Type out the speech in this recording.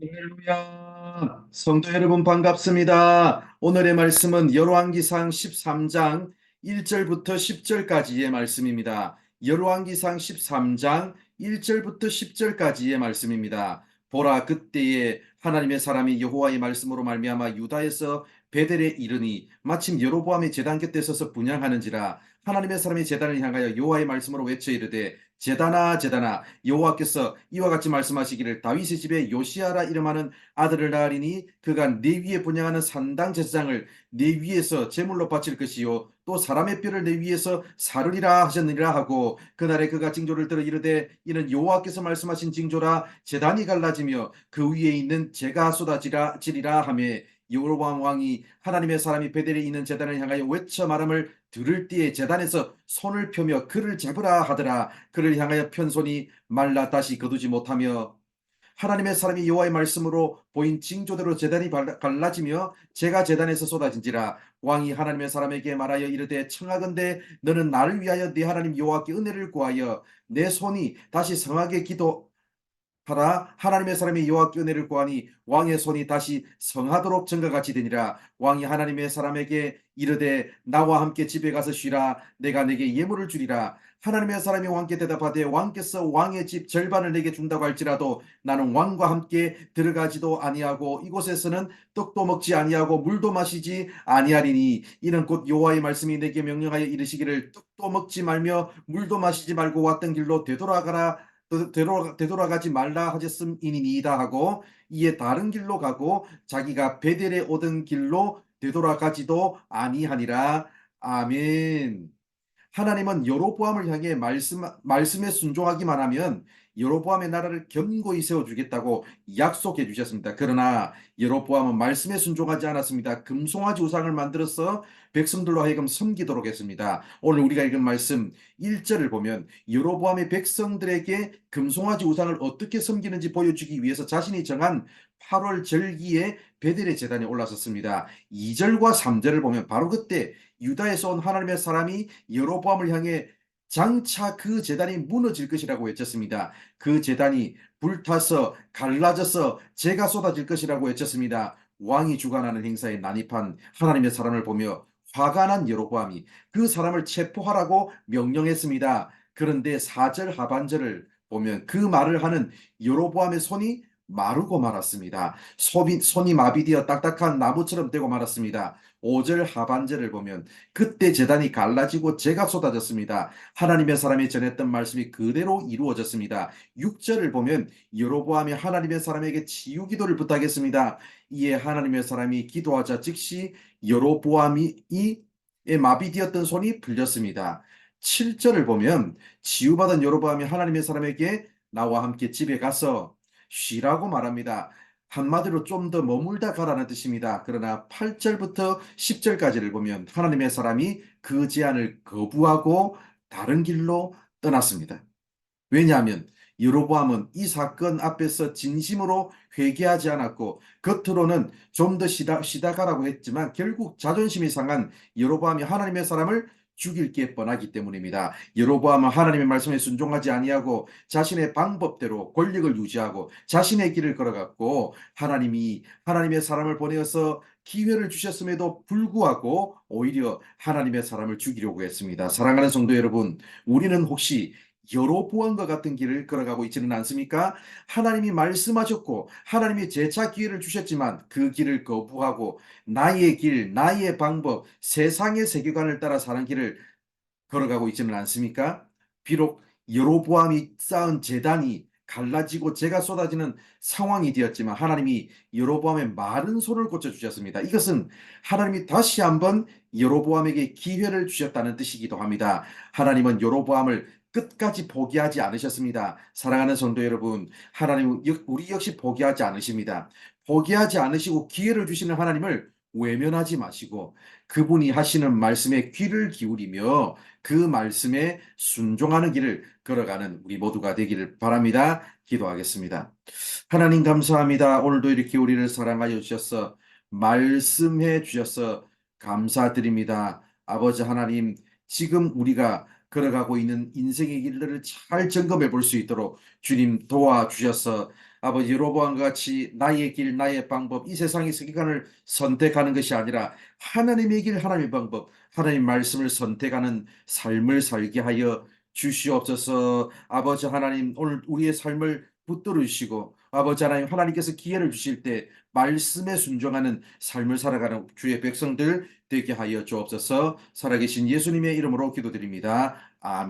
할렐루야. 성도 여러분 반갑습니다. 오늘의 말씀은 열왕기상 13장 1절부터 10절까지의 말씀입니다. 열왕기상 13장 1절부터 10절까지의 말씀입니다. 보라, 그때에 하나님의 사람이 여호와의 말씀으로 말미암아 유다에서 베델에 이르니 마침 여로보암이 제단 곁에 서서 분향하는지라. 하나님의 사람이 제단을 향하여 여호와의 말씀으로 외쳐 이르되, 제단아 제단아, 여호와께서 이와 같이 말씀하시기를, 다윗의 집에 요시아라 이름하는 아들을 낳으리니 그가 내 위에 분향하는 산당 제사장을 내 위에서 제물로 바칠 것이요 또 사람의 뼈를 내 위에서 사르리라 하셨느니라 하고, 그날에 그가 징조를 들어 이르되, 이는 여호와께서 말씀하신 징조라. 제단이 갈라지며 그 위에 있는 재가 쏟아지리라 하며, 여로보암 왕이 하나님의 사람이 베델에 있는 제단을 향하여 외쳐 말함을 들을 때에 제단에서 손을 펴며 그를 잡으라 하더라. 그를 향하여 편 손이 말라 다시 거두지 못하며, 하나님의 사람이 여호와의 말씀으로 보인 징조대로 제단이 갈라지며 재가 제단에서 쏟아진지라. 왕이 하나님의 사람에게 말하여 이르되, 청하건대 너는 나를 위하여 네 하나님 여호와께 은혜를 구하여 내 손이 다시 성하게 하라. 하나님의 사람이 여호와께 은혜를 구하니 왕의 손이 다시 성하도록 전과 같이 되니라. 왕이 하나님의 사람에게 이르되, 나와 함께 집에 가서 쉬라. 내가 내게 예물을 주리라. 하나님의 사람이 왕께 대답하되, 왕께서 왕의 집 절반을 내게 준다고 할지라도 나는 왕과 함께 들어가지도 아니하고 이곳에서는 떡도 먹지 아니하고 물도 마시지 아니하리니, 이는 곧 여호와의 말씀이 내게 명령하여 이르시기를, 떡도 먹지 말며 물도 마시지 말고 왔던 길로 되돌아가지 말라 하셨음이니이다 하고, 이에 다른 길로 가고 자기가 베델에 오던 길로 되돌아가지도 아니하니라. 아멘. 하나님은 여로보암을 향해 말씀에 순종하기만 하면 여로보암의 나라를 견고히 세워주겠다고 약속해 주셨습니다. 그러나 여로보암은 말씀에 순종하지 않았습니다. 금송아지 우상을 만들어서 백성들로 하여금 섬기도록 했습니다. 오늘 우리가 읽은 말씀 1절을 보면 여로보암의 백성들에게 금송아지 우상을 어떻게 섬기는지 보여주기 위해서 자신이 정한 8월 절기에 베델의 제단에 올라섰습니다. 2절과 3절을 보면 바로 그때 유다에서 온 하나님의 사람이 여로보암을 향해 장차 그 제단이 무너질 것이라고 외쳤습니다. 그 제단이 불타서 갈라져서 재가 쏟아질 것이라고 외쳤습니다. 왕이 주관하는 행사에 난입한 하나님의 사람을 보며 화가 난 여로보암이 그 사람을 체포하라고 명령했습니다. 그런데 4절 하반절을 보면 그 말을 하는 여로보암의 손이 마르고 말았습니다. 손이 마비되어 딱딱한 나무처럼 되고 말았습니다. 5절 하반절을 보면 그때 제단이 갈라지고 재가 쏟아졌습니다. 하나님의 사람이 전했던 말씀이 그대로 이루어졌습니다. 6절을 보면 여로보암이 하나님의 사람에게 치유 기도를 부탁했습니다. 이에 하나님의 사람이 기도하자 즉시 여로보암이 마비되었던 손이 풀렸습니다. 7절을 보면 치유받은 여로보암이 하나님의 사람에게 나와 함께 집에 가서 쉬라고 말합니다. 한마디로 좀 더 머물다 가라는 뜻입니다. 그러나 8절부터 10절까지를 보면 하나님의 사람이 그 제안을 거부하고 다른 길로 떠났습니다. 왜냐하면 여로보암은 이 사건 앞에서 진심으로 회개하지 않았고, 겉으로는 좀 더 쉬다 가라고 했지만 결국 자존심이 상한 여로보암이 하나님의 사람을 죽일 게 뻔하기 때문입니다. 여로보암은 하나님의 말씀에 순종하지 아니하고 자신의 방법대로 권력을 유지하고 자신의 길을 걸어갔고, 하나님이 하나님의 사람을 보내어서 기회를 주셨음에도 불구하고 오히려 하나님의 사람을 죽이려고 했습니다. 사랑하는 성도 여러분, 우리는 혹시 여로보암과 같은 길을 걸어가고 있지는 않습니까? 하나님이 말씀하셨고 하나님이 재차 기회를 주셨지만 그 길을 거부하고 나의 길, 나의 방법, 세상의 세계관을 따라 사는 길을 걸어가고 있지는 않습니까? 비록 여로보암이 쌓은 제단이 갈라지고 재가 쏟아지는 상황이 되었지만 하나님이 여로보암의 마른 손을 고쳐주셨습니다. 이것은 하나님이 다시 한번 여로보암에게 기회를 주셨다는 뜻이기도 합니다. 하나님은 여로보암을 끝까지 포기하지 않으셨습니다. 사랑하는 성도 여러분, 하나님은 우리 역시 포기하지 않으십니다. 포기하지 않으시고 기회를 주시는 하나님을 외면하지 마시고 그분이 하시는 말씀에 귀를 기울이며 그 말씀에 순종하는 길을 걸어가는 우리 모두가 되기를 바랍니다. 기도하겠습니다. 하나님 감사합니다. 오늘도 이렇게 우리를 사랑하여 주셔서 말씀해 주셔서 감사드립니다. 아버지 하나님, 지금 우리가 걸어가고 있는 인생의 길들을 잘 점검해 볼 수 있도록 주님 도와주셔서 아버지 여로보암과 같이 나의 길, 나의 방법, 이 세상의 세계관을 선택하는 것이 아니라 하나님의 길, 하나님의 방법, 하나님 말씀을 선택하는 삶을 살게 하여 주시옵소서. 아버지 하나님, 오늘 우리의 삶을 붙들어 주시고 아버지 하나님, 하나님께서 기회를 주실 때 말씀에 순종하는 삶을 살아가는 주의 백성들 되게 하여 주옵소서. 살아계신 예수님의 이름으로 기도드립니다. 아멘.